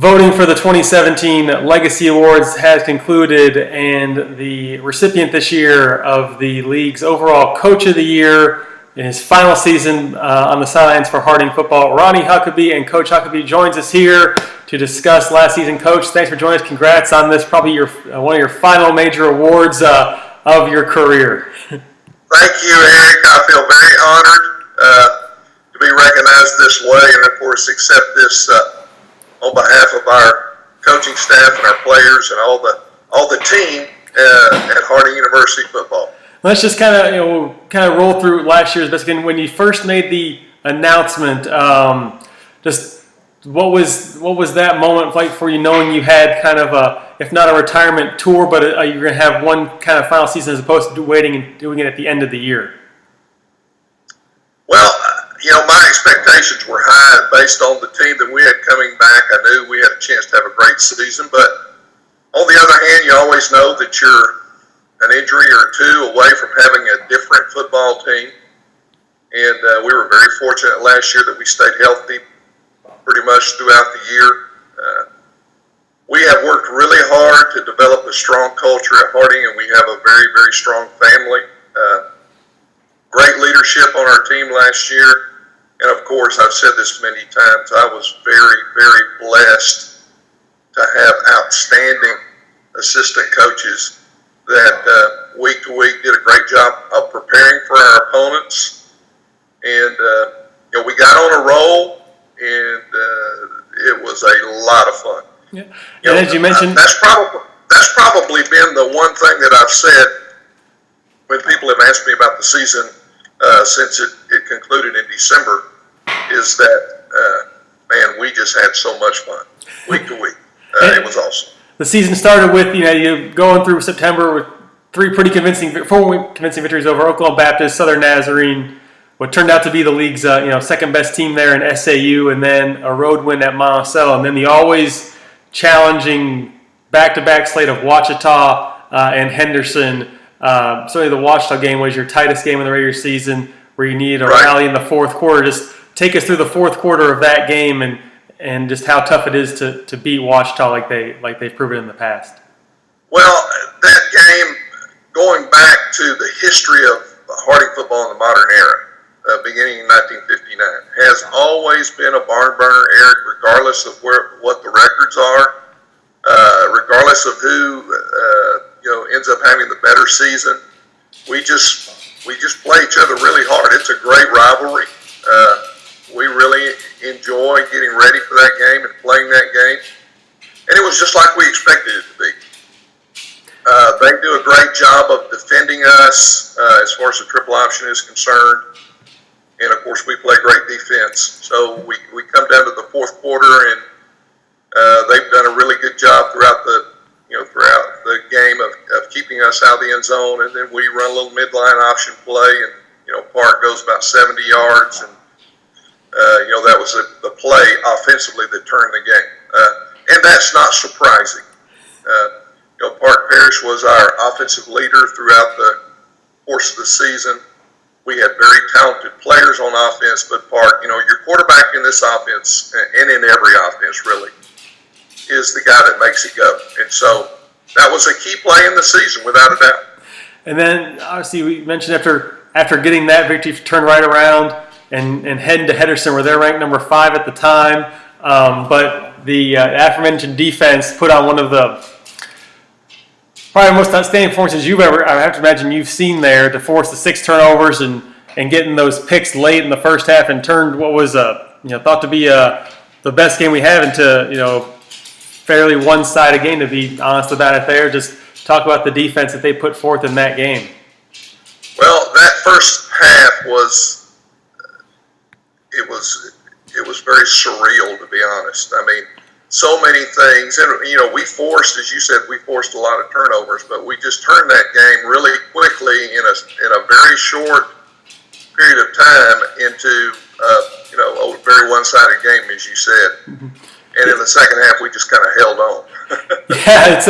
Voting for the 2017 Legacy Awards has concluded, and the recipient this year of the league's overall Coach of the Year in his final season on the sidelines for Harding football, Ronnie Huckeba. And Coach Huckeba joins us here to discuss last season. Coach, thanks for joining us. Congrats on this, probably one of your final major awards of your career. Thank you, Eric. I feel very honored to be recognized this way, and of course accept this on behalf of our coaching staff and our players and all the team at Harding University football. Let's just kind of roll through last year's best game. When you first made the announcement, just what was that moment like for you, knowing you had kind of if not a retirement tour, but you're going to have one kind of final season as opposed to waiting and doing it at the end of the year? Well, my expectations were high based on the team that we had coming back. I knew we had a chance to have a great season, but on the other hand, you always know that you're an injury or two away from having a different football team. And we were very fortunate last year that we stayed healthy pretty much throughout the year. We have worked really hard to develop a strong culture at Harding, and we have a very, very strong family. Great leadership on our team last year. And of course, I've said this many times, I was very, very blessed to have outstanding assistant coaches that week to week did a great job of preparing for our opponents. And we got on a roll, and it was a lot of fun. Yeah. And as you mentioned, that's probably been the one thing that I've said when people have asked me about the season since it concluded in December, is that man, we just had so much fun week to week. It was awesome. The season started with you going through September with four convincing victories over Oklahoma Baptist, Southern Nazarene, what turned out to be the league's second best team there in SAU, and then a road win at Monticello, and then the always challenging back-to-back slate of Ouachita and Henderson. Certainly the Ouachita game was your tightest game in the regular season, where you needed a rally in the fourth quarter. Just take us through the fourth quarter of that game and just how tough it is to beat Ouachita like they've proven in the past. Well, that game, going back to the history of Harding football in the modern era, beginning in 1959, has always been a barn burner, Eric, regardless of what the records are, regardless of who ends up having the better season. We just play each other really hard. It's a great rivalry. We really enjoy getting ready for that game and playing that game. And it was just like we expected it to be. They do a great job of defending us as far as the triple option is concerned. And, of course, we play great defense. So we come down to the fourth quarter, and they've done a really good job throughout the game of keeping us out of the end zone. And then we run a little midline option play, and, Park goes about 70 yards. And, that was the play offensively that turned the game. And that's not surprising. Park Parrish was our offensive leader throughout the course of the season. We had very talented players on offense, but Park, your quarterback in this offense, and in every offense really, is the guy that makes it go. And so that was a key play in the season, without a doubt. And then, obviously, we mentioned after getting that victory, turn right around and heading to Henderson, where they're ranked number 5 at the time. But the aforementioned defense put on one of the probably most outstanding performances I have to imagine you've seen there, to force the 6 turnovers and getting those picks late in the first half, and turned what was thought to be the best game we have into fairly one-sided game, to be honest about it there. Just talk about the defense that they put forth in that game. Well, that first half was very surreal, to be honest. I mean, so many things, and we forced, as you said, a lot of turnovers, but we just turned that game really quickly in a very short period of time into a very one-sided game, as you said. Mm-hmm. And in the second half, we just kind of held on. Yeah, it's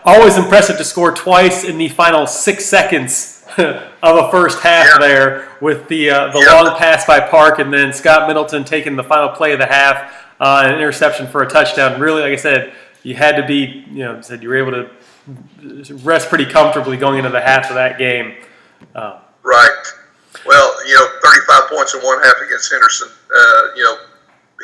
always impressive to score twice in the final 6 seconds of a first half there with the long pass by Park, and then Scott Middleton taking the final play of the half, an interception for a touchdown. Really, like I said, you had to be, said you were able to rest pretty comfortably going into the half of that game. Right. Well, 35 points in one half against Henderson.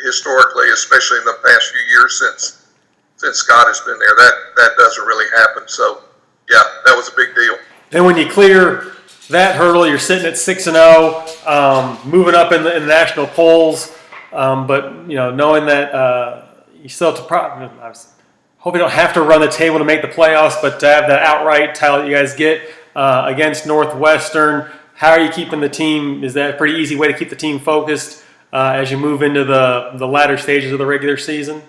Historically, especially in the past few years since Scott has been there, that doesn't really happen. So, yeah, that was a big deal. And when you clear that hurdle, you're sitting at 6-0, moving up in the national polls. But knowing that you still have to I hope you don't have to run the table to make the playoffs, but to have that outright title that you guys get against Northwestern, how are you keeping the team? Is that a pretty easy way to keep the team focused as you move into the latter stages of the regular season?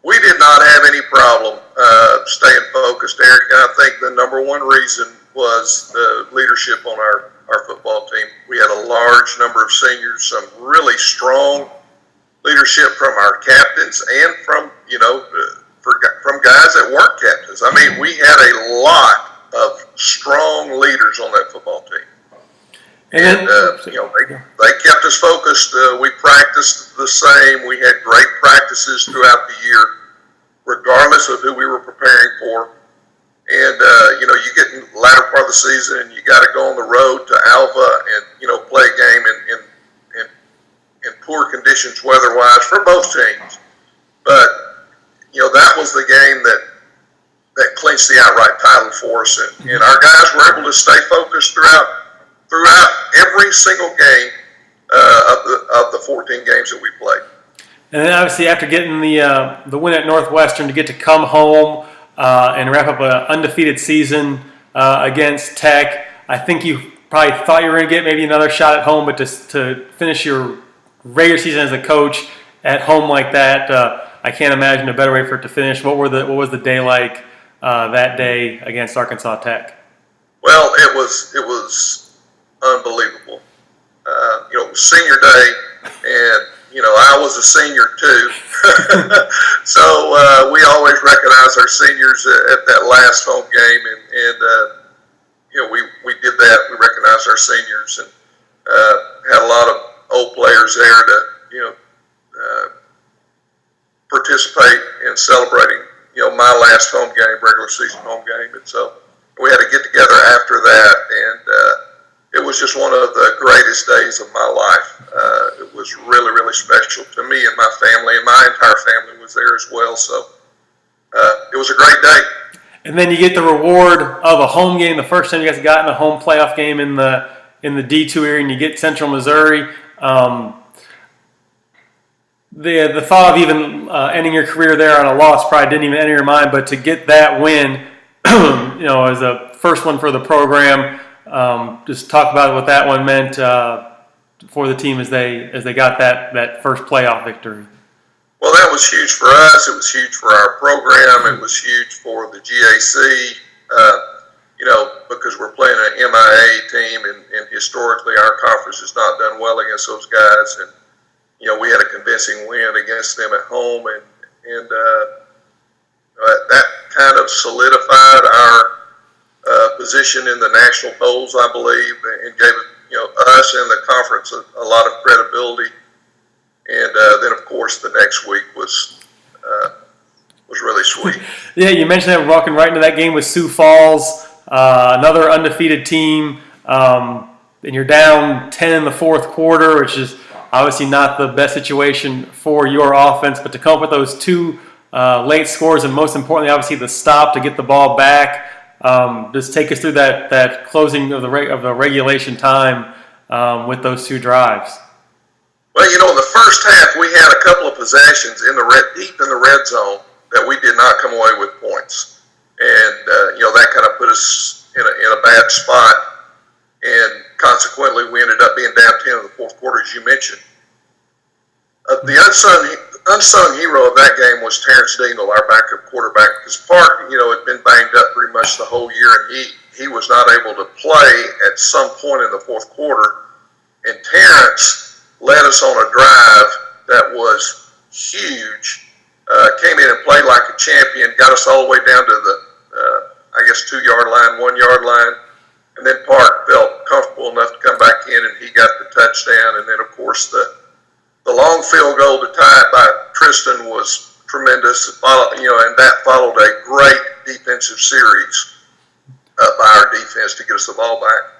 We did not have any problem staying focused, Eric. And I think the number one reason was the leadership on our football team. We had a large number of seniors, some really strong leadership from our captains and from guys that weren't captains. I mean, we had a lot of strong leaders on that football team. And, they kept us focused. We practiced the same. We had great practices throughout the year, regardless of who we were preparing for. And, you get in the latter part of the season and you got to go on the road to Alva and, play a game in poor conditions weather-wise for both teams. But, that was the game that clinched the outright title for us. And our guys were able to stay focused throughout every single game of the 14 games that we played. And then obviously after getting the win at Northwestern, to get to come home and wrap up an undefeated season against Tech, I think you probably thought you were going to get maybe another shot at home, but to finish your regular season as a coach at home like that, I can't imagine a better way for it to finish. What was the day like that day against Arkansas Tech? Well, it was unbelievable. It was senior day, and I was a senior too. So we always recognize our seniors at that last home game, and we did that. We recognized our seniors and had a lot of old players there to participate in celebrating my last home game, regular season home game, and so we had to get together after that, and it was just one of the greatest days of my life. It was really, really special to me and my family, and my entire family was there as well. So it was a great day. And then you get the reward of a home game. The first time you guys got in a home playoff game in the D2 area, and you get Central Missouri. The thought of even ending your career there on a loss probably didn't even enter your mind. But to get that win, as a first one for the program. Just talk about what that one meant for the team as they got that first playoff victory. Well, that was huge for us. It was huge for our program. It was huge for the GAC, because we're playing an MIA team, and historically our conference has not done well against those guys. And, we had a convincing win against them at home, and that kind of solidified our position in the national polls, I believe, and gave us and the conference a lot of credibility. And then, of course, the next week was really sweet. Yeah, you mentioned that we're walking right into that game with Sioux Falls, another undefeated team, and you're down 10 in the fourth quarter, which is obviously not the best situation for your offense. But to come up with those two late scores, and most importantly, obviously the stop to get the ball back. Just take us through that closing of the regulation time with those two drives. Well, in the first half, we had a couple of possessions deep in the red zone that we did not come away with points, and that kind of put us in a bad spot, and consequently, we ended up being down 10 in the fourth quarter, as you mentioned. The unsung hero of that game was Terrence Dingle, our backup quarterback, because Park, had been banged up pretty much the whole year, and he was not able to play at some point in the fourth quarter. And Terrence led us on a drive that was huge, came in and played like a champion, got us all the way down to the, 2-yard line, 1-yard line, and then Park felt comfortable enough to come back in, and he got the touchdown. And then, of course, the long field goal to tie it by Tristan was tremendous. And that followed a great defensive series by our defense to get us the ball back.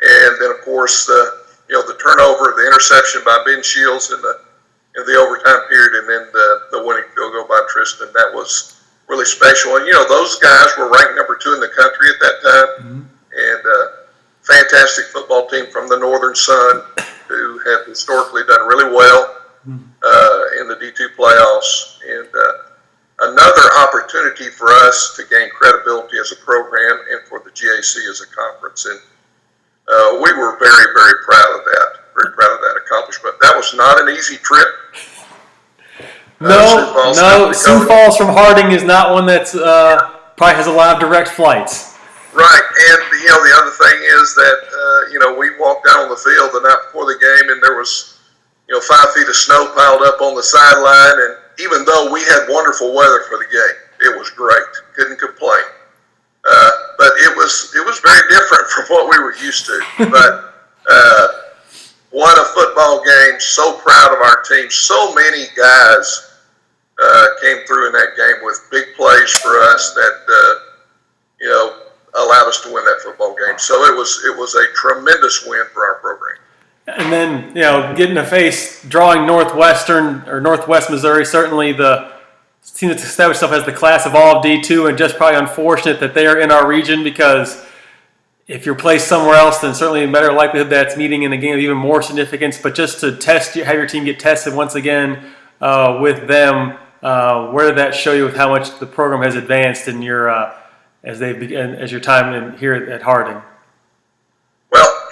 And then, of course, the turnover, the interception by Ben Shields in the overtime period, and then the winning field goal by Tristan. That was really special. And, those guys were ranked number 2 in the country at that time. Mm-hmm. And fantastic football team from the Northern Sun, who have historically done really well in the D2 playoffs. And another opportunity for us to gain credibility as a program and for the GAC as a conference. And we were very, very proud of that accomplishment. That was not an easy trip. Sioux Falls from Harding is not one that's probably has a lot of direct flights. Right, and the other thing is that we walked out on the field the night before the game, and there was 5 feet of snow piled up on the sideline. And even though we had wonderful weather for the game, it was great. Couldn't complain. But it was very different from what we were used to. But what a football game! So proud of our team. So many guys came through in that game with big plays for us that allowed us to win that football game. So it was a tremendous win for our program. And then getting to face drawing Northwest Missouri, certainly the team that's established itself as the class of all of D2, and just probably unfortunate that they are in our region, because if you're placed somewhere else, then certainly a better likelihood that's meeting in a game of even more significance. But just to have your team get tested once again with them, where did that show you with how much the program has advanced in your as your time here at Harding? Well,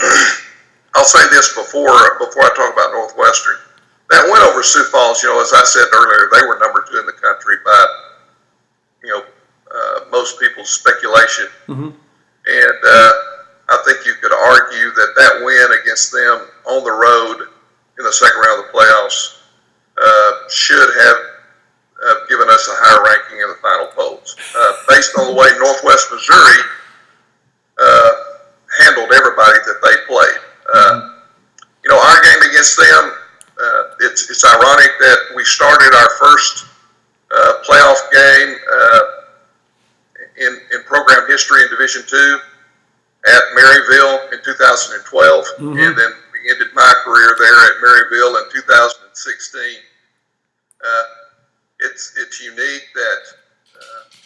I'll say this before I talk about Northwestern. That win over Sioux Falls, as I said earlier, they were number 2 in the country by most people's speculation. Mm-hmm. And I think you could argue that win against them on the road in the second round of the playoffs should have given us a higher ranking in the final polls. Based on the way Northwest Missouri handled everybody that they played. Our game against them, it's ironic that we started our first playoff game in program history in Division II at Maryville in 2012, and then we ended my career there at Maryville in 2016. It's unique that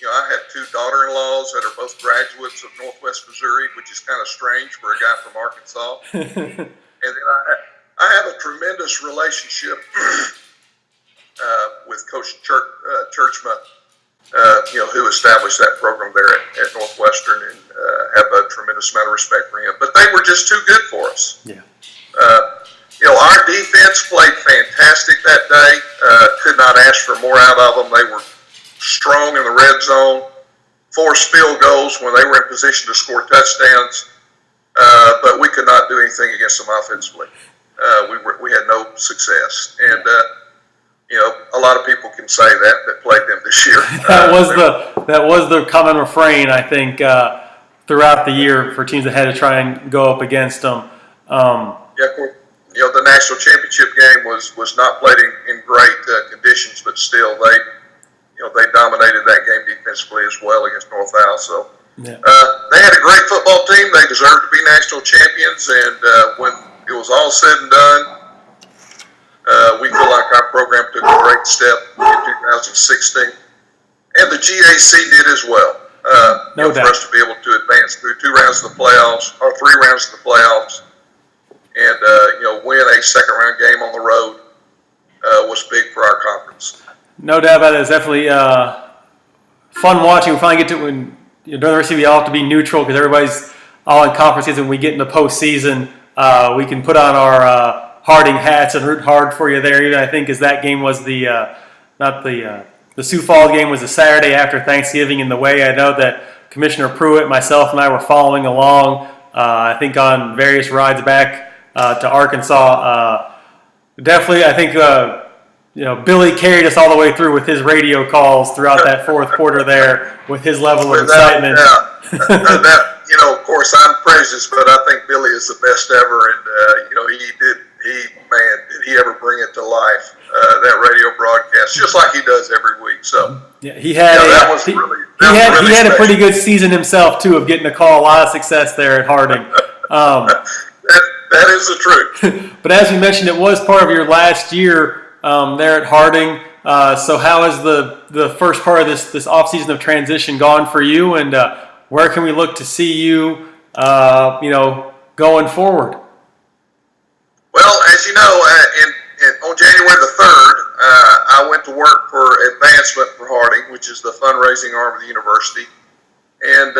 I have 2 daughter-in-laws that are both graduates of Northwest Missouri, which is kind of strange for a guy from Arkansas. And then I have a tremendous relationship with Coach Churchma, who established that program there at Northwestern, and have a tremendous amount of respect for him. But they were just too good for us. Yeah. Our defense played fantastic that day. Could not ask for more out of them. They were strong in the red zone, forced field goals when they were in position to score touchdowns. But we could not do anything against them offensively. We had no success. And, a lot of people can say that played them this year. That was the common refrain, I think, throughout the year for teams that had to try and go up against them. The national championship game was not played in great conditions, but still they dominated that game defensively as well against North Al. So they had a great football team. They deserved to be national champions, and when it was all said and done, we feel like our program took a great step in 2016, and the GAC did as well. For us to be able to advance through 2 rounds of the playoffs, or 3 rounds of the playoffs, and win a second round game on the road was big for our conference. No doubt about it. It's definitely fun watching. We finally get to when during the rest of we all have to be neutral because everybody's all in conferences. When we get into postseason, we can put on our Harding hats and root hard for you there. Even I think as that game was the Sioux Falls game was the Saturday after Thanksgiving. In the way I know that Commissioner Pruitt, myself, and I were following along. I think on various rides back to Arkansas. Definitely, I think Billy carried us all the way through with his radio calls throughout that fourth quarter there with his level of excitement. of course, I'm prejudiced, but I think Billy is the best ever, and did he ever bring it to life? That radio broadcast, just like he does every week. So yeah, he had he had a pretty good season himself too, of getting to call a lot of success there at Harding. That is the truth. But as we mentioned, it was part of your last year there at Harding. So how has the first part of this offseason of transition gone for you, and where can we look to see you, going forward? Well, as you know, on January the 3rd, I went to work for Advancement for Harding, which is the fundraising arm of the university. And,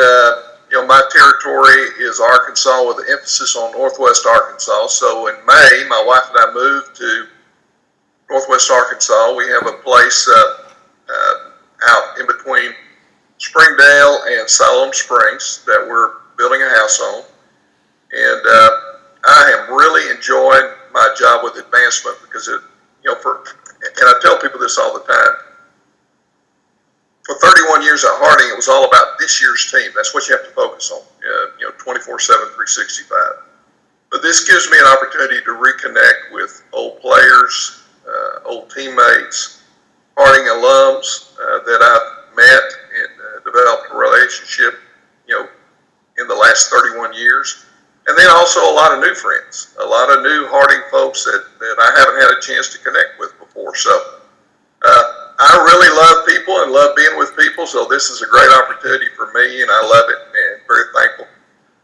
my territory is Arkansas with an emphasis on Northwest Arkansas. So in May, my wife and I moved to Northwest Arkansas. We have a place out in between Springdale and Siloam Springs that we're building a house on. And I am really enjoying my job with Advancement because and I tell people this all the time. For 31 years at Harding, it was all about this year's team. That's what you have to focus on, 24/7, 365. But this gives me an opportunity to reconnect with old players, old teammates, Harding alums that I've met and developed a relationship, in the last 31 years. And then also a lot of new friends, a lot of new Harding folks that I haven't had a chance to connect with before. So I really love people and love being with people. So this is a great opportunity for me, and I love it, and very thankful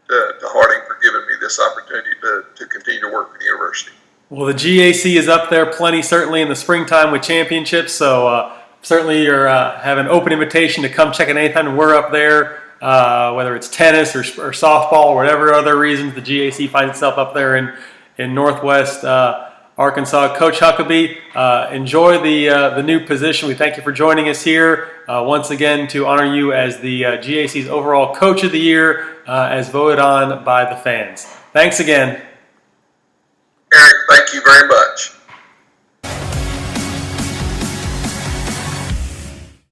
to Harding for giving me this opportunity to continue to work for the university. Well, the GAC is up there plenty, certainly in the springtime with championships. So certainly you're have an open invitation to come check it anytime we're up there. Whether it's tennis or softball or whatever other reasons, the GAC finds itself up there in Northwest Arkansas. Coach Huckeba, enjoy the new position. We thank you for joining us here once again to honor you as the GAC's overall Coach of the Year, as voted on by the fans. Thanks again. Eric, thank you very much.